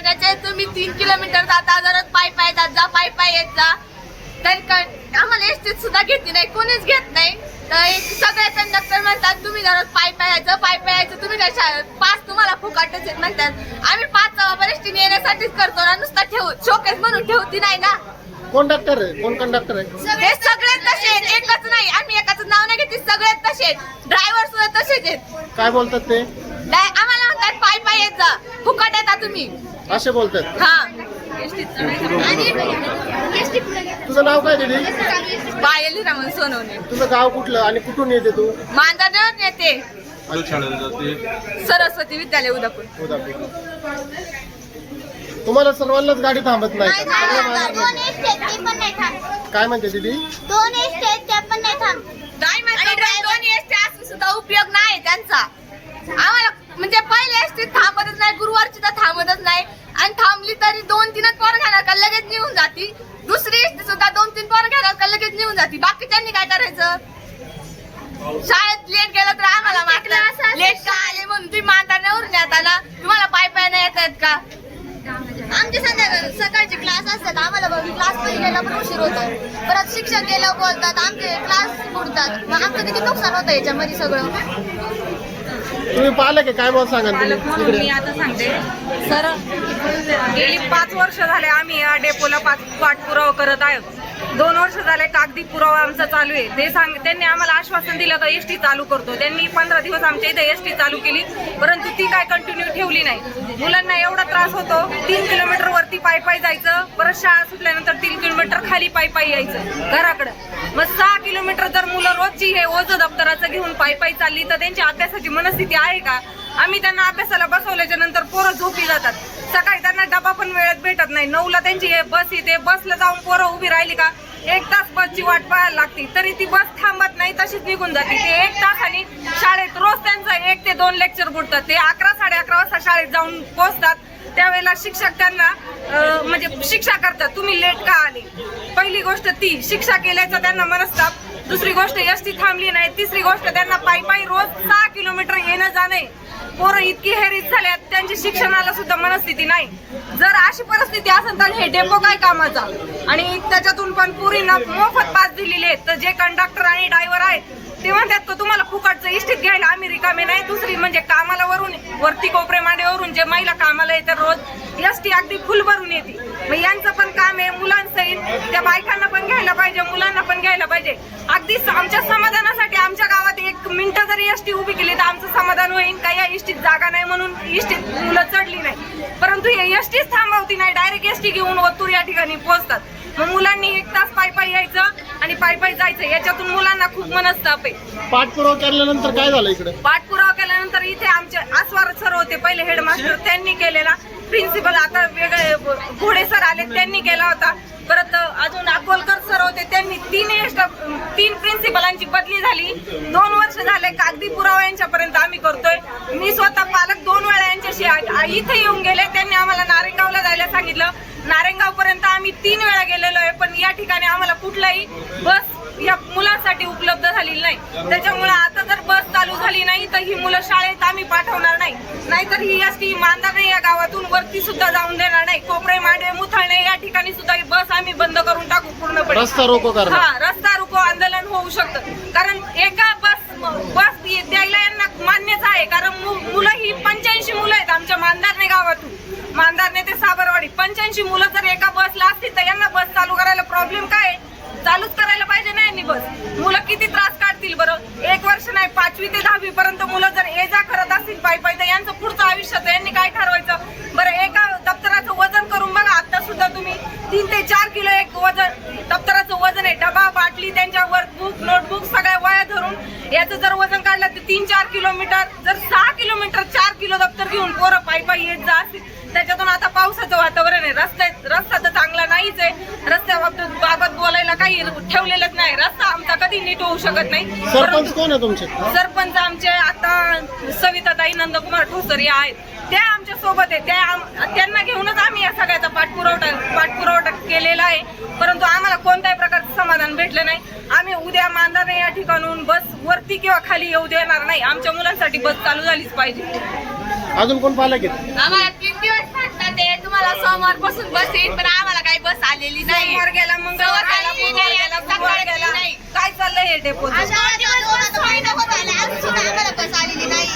महिन्याचे तुम्ही 3 किलोमीटर जाता, दररोज पायी पायी जात जा, पायी पायी येत जा, तर आम्हाला एसटीत सुद्धा घेतली नाही, कोणीच घेत नाही. तर सगळे कंडक्टर म्हणतात तुम्ही दररोज पायी पायी यायचं, तुम्ही काय पास तुम्हाला फुकाटच येत म्हणतात. आम्ही 5 वापर एसटीने येण्यासाठीच करतो ना, नुसता ठेवू शोकेस म्हणून ठेवती नाही ना. कोण कंडक्टर आहे? हे सगळे तसेच, एकच नाही, आम्ही एकाच नाव नाही घेतली, सगळे तसेच, ड्रायव्हर सुद्धा तसेच आहेत. काय बोलतात ते? आम्हाला म्हणतात पायी पायी येत जा, फुकट येता तुम्ही, असे बोलतात. हा. तुझं नाव काय दीदी? पायली रमण सोनवणे. तुझं गाव कुठलं आणि कुठून येते तू? मांजरने येते, सरस्वती विद्यालय उदापूर. तुम्हाला सर्वांनाच गाडी थांबत नाही का? काय म्हणते दीदी? दोन एसटी असून सुद्धा उपयोग नाही त्यांचा. आम्हाला म्हणजे पहिले एसटी थांबतच नाही, गुरुवारची तर थांबतच नाही, आणि थांबली तरी 2-3 पोरं घेणार का लगेच निघून जाती. दुसरी एसटी सुद्धा 2-3 पोरं घेणार का लगेच निघून जाती. बाकीच्यांनी काय करायचं? शाळेत लेट गेलं तर आम्हाला मागलं लेट का आले म्हणून तुम्ही मानतानावरून येताना तुम्हाला पाय पाय नाही येत आहेत का? आमचे सकाळचे क्लास असतात, आम्हाला क्लास मध्ये गेला पण उशीर होतो, परत शिक्षक गेलं बोलतात, आमचे क्लास बुडतात, मग आमचं किती नुकसान होतं याच्यामध्ये सगळं. तुम्ही पाहिलं की काय बोल सांगा म्हणून मी आता सांगते सर, गेली 5 वर्ष झाले आम्ही या डेपोला पाठपुरावा करत आहोत. 2 वर्ष झाले कागदी पुरावा आमचा चालू आहे. त्यांनी आम्हाला आश्वासन दिलं का एसटी चालू करतो. त्यांनी 15 दिवस आमच्या इथे एसटी चालू केली, परंतु ती काय कंटिन्यू ठेवली नाही. मुलांना एवढा त्रास होतो, 3 किलोमीटर वरती पायी पायी जायचं, परत शाळा सुटल्यानंतर 3 किलोमीटर खाली पायी पायी यायचं घराकडं. मग 6 किलोमीटर जर मुलं रोजची हे ओझं दप्तराचं घेऊन पायी पायी चालली तर त्यांची अभ्यासाची मनस्थिती आहे का? आम्ही त्यांना अभ्यासाला बसवल्याच्या नंतर पोरं झोपी जातात. सकाळी त्यांना डबा पण वेळेत भेटत नाही. 9ला त्यांची बस येते, बसला जाऊन पोरं उभी राहिली का 1 तास बसची वाट पाहायला लागते, तरी ती बस थांबत नाही, तशीच निघून जाते. ते 1 तासाने शाळेत रोज त्यांचं 1 ते 2 लेक्चर बुडतात. ते 11-11:30 वाजता शाळेत जाऊन पोहोचतात. त्यावेळेला शिक्षक त्यांना म्हणजे शिक्षा करतात, तुम्ही लेट का आले. पहिली गोष्ट ती शिक्षा केल्याचा त्यांना मनस्ताप, दुसरी गोष्ट एसटी थांबली नाही, तिसरी गोष्ट त्यांना पायी पायी रोज 6 किलोमीटर येणं जाणे. पोरं इतकी हेरीत झाल्यात, त्यांची शिक्षणाला सुद्धा मनस्थिती नाही. जर अशी परिस्थिती असेल तर हे डेपो काय कामाचा? आणि त्याच्यातून पण पुरींना मोफत पास दिलेले आहेत. तर जे कंडक्टर आणि ड्रायव्हर आहेत ते म्हणतात की तुम्हाला फुकटचं इष्टीत घ्यायला आम्ही रिकामे नाही. दुसरी म्हणजे कामाला वरती कोपरे मांडेवरून जे महिला कामाला येतात रोज एसटी अगदी फुल भरून येते. मग यांचं पण काम आहे, मुलांसहित त्या बायकांना पण घ्यायला पाहिजे, मुलांना पण घ्यायला पाहिजे. अगदी आमच्या समाधानासाठी आमच्या गावात 1 मिनिटं जरी एसटी उभी केली तर आमचं समाधान होईल. काही या एसटीत जागा नाही म्हणून एसटीत मुलं चढली नाही, परंतु हे एसटीच थांबवती नाही, डायरेक्ट एसटी घेऊन ओतूर या ठिकाणी पोहोचतात. मग मुलांनी 1 तास पायी पायी यायचं आणि पायी पायी जायचं, याच्यातून मुलांना खूप मनस्ताप आहे. पाठपुरावा केल्यानंतर काय झालं इकडे? पाठपुरावा केल्यानंतर इथे आमचे आस्वार सर होते पहिले हेडमास्टर, त्यांनी केलेला. प्रिन्सिपल आता वेगळे घोडे सर आले, त्यांनी केला होता. परत अजून अकोलकर सर होते, त्यांनी 3 प्रिन्सिपलांची बदली झाली. 2 वर्ष झाले कागदी पुरावा यांच्यापर्यंत आम्ही करतोय. मी स्वतः पालक 2 वेळा यांच्याशी इथे येऊन गेले. त्यांनी आम्हाला नारेगावला जायला सांगितलं. नारेगाव पर्यंत आम्ही 3 वेळा गेलेलो आहे, पण या ठिकाणी आम्हाला कुठलाही बस या मुलांसाठी उपलब्ध झालेली नाही. त्याच्यामुळे आता जर बस चालू झाली नाही तर ही मुलं शाळेत आम्ही पाठवणार नाही. नाहीतर ही एसटी मांजरणे या गावातून वरती सुद्धा जाऊन देणार नाही. कोपरे मांडे मुथळणे या ठिकाणी सुद्धा ही बस आम्ही बंद करून टाकू पूर्णपणे. रस्ता रोको करा. हा, रस्ता रोको आंदोलन होऊ शकतं. कारण एका बस द्यायला यांना मान्यच आहे, कारण मुलं ही 85 मुलं आहेत आमच्या मांजरणे गावातून. मांजरणे ते साबरवाडी 85 मुलं जर एका बसला असतील तर यांना बस चालू करायला प्रॉब्लेम काय? चालूच करायला पाहिजे ना यांनी बस. मुलं किती त्रास काढतील बरं? 1 वर्ष नाही, 5वी ते 10वी पर्यंत मुलं जर ये जा करत असतील पायी पायी तर यांचं पुढचं आयुष्याचं यांनी काय ठरवायचं बरं? एका दप्तराचं वजन करून बघा, आता सुद्धा तुम्ही 3 ते 4 किलो एक वजन दप्तराचं वजन आहे. डबा, बाटली, त्यांच्या वर्कबुक, नोटबुक सगळ्या वया धरून याचं जर वजन काढलं तर 3-4 किलोमीटर. जर 6 किलोमीटर 4 किलो दप्तर घेऊन पोरं पायी पायी येत जा असतील, त्याच्यातून आता पावसाचं वातावरण आहे, रस्ता तर चांगला नाहीच आहे. रस्त्याबाबत बोलायला काही ठेवलेलंच नाही. रस्ता आमचा कधी नीट होऊ शकत नाही. सरपंच कोण आहे तुमचे? सरपंच आमचे आता सविताताई नंदकुमार ठोसर या आहेत, त्या आमच्या सोबत आहे. त्यांना घेऊनच आम्ही या सगळ्याचा पाठपुरावा केलेला आहे, परंतु आम्हाला कोणत्याही प्रकारचं समाधान भेटलं नाही. आम्ही उद्या मांजरणे या ठिकाणून बस वरती किंवा खाली येऊ देणार नाही. आमच्या मुलांसाठी बस चालू झालीच पाहिजे. अजून कोण पालक आहेत? आम्हाला 3 दिवस सांगतात ते तुम्हाला सोमवारपासून बस येईल, पण आम्हाला काही बस आलेली नाही. सोमवार गेला, मंगळवार गेला, बुधवार गेला, गुरुवार गेला. नाही. काय चाललंय हे डेपोचं? अशा दिवस बस महिना होत आले, अजून सुद्धा आम्हाला बस आलेली नाही.